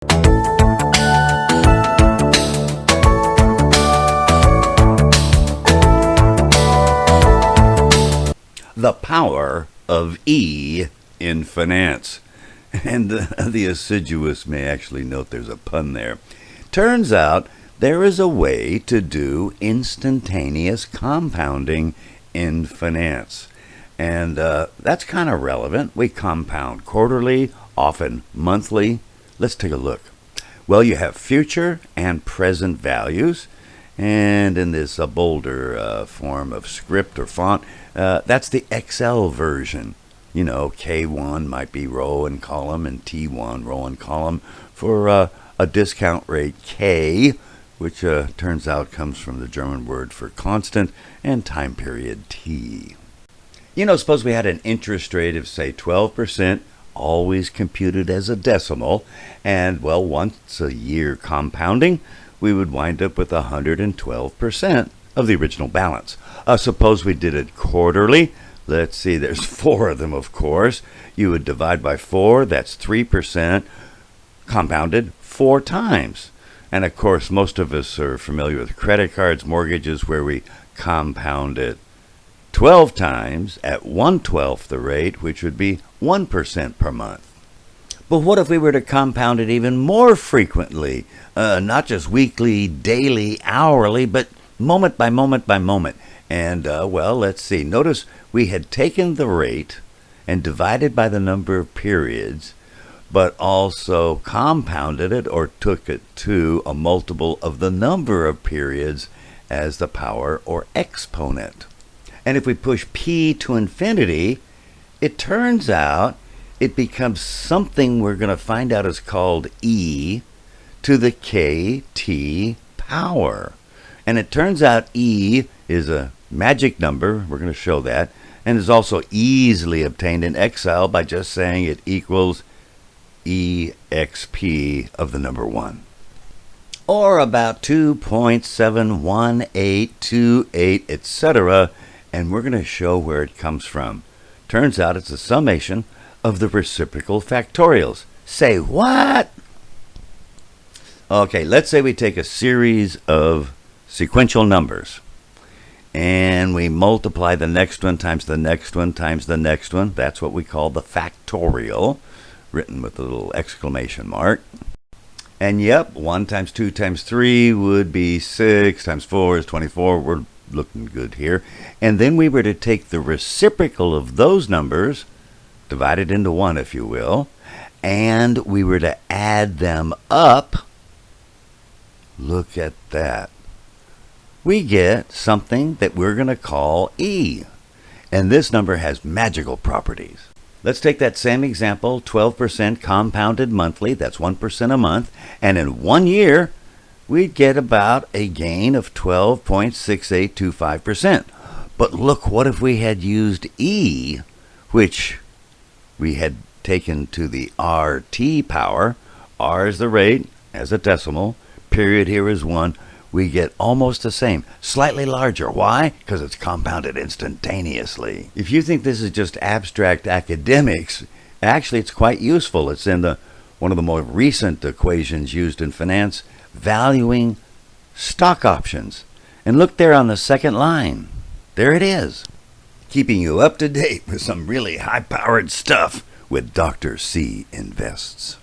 The power of E in finance. And the assiduous may actually note there's a pun there. Turns out there is a way to do instantaneous compounding in finance. And that's kind of relevant. We compound quarterly, often monthly. Let's take a look. Well, you have future and present values. And in this bolder form of script or font, that's the Excel version. You know, K1 might be row and column, and T1 row and column for a discount rate K, which turns out comes from the German word for constant, and time period T. You know, suppose we had an interest rate of, say, 12%, always computed as a decimal, and, well, once a year compounding, we would wind up with 112% of the original balance. Suppose we did it quarterly. Let's see, there's 4 of them, of course. You would divide by 4, that's 3%, compounded 4 times. And of course, most of us are familiar with credit cards, mortgages, where we compound it 12 times at 1/12 the rate, which would be 1% per month. But what if we were to compound it even more frequently? Not just weekly, daily, hourly, but moment by moment by moment. And, well, let's see. Notice we had taken the rate and divided by the number of periods, but also compounded it or took it to a multiple of the number of periods as the power or exponent. And if we push p to infinity, it turns out it becomes something we're going to find out is called e to the kt power. And it turns out e is a magic number, we're going to show that, and is also easily obtained in Excel by just saying it equals exp of the number 1. Or about 2.71828, etc., and we're going to show where it comes from. Turns out it's a summation of the reciprocal factorials. Say what? Okay, let's say we take a series of sequential numbers and we multiply the next one times the next one times the next one. That's what we call the factorial, written with a little exclamation mark. And yep, 1 times 2 times 3 would be 6, times 4 is 24. We're looking good here. And then we were to take the reciprocal of those numbers, divided into 1 if you will, and we were to add them up. Look at that. We get something that we're going to call E. And this number has magical properties. Let's take that same example, 12% compounded monthly, that's 1% a month, and in 1 year, we'd get about a gain of 12.6825%. But look, what if we had used E, which we had taken to the RT power. R is the rate as a decimal, period here is 1. We get almost the same, slightly larger. Why? Because it's compounded instantaneously. If you think this is just abstract academics, actually it's quite useful. It's in one of the more recent equations used in finance, valuing stock options. And look there on the second line. There it is. Keeping you up to date with some really high-powered stuff with DrCinvests.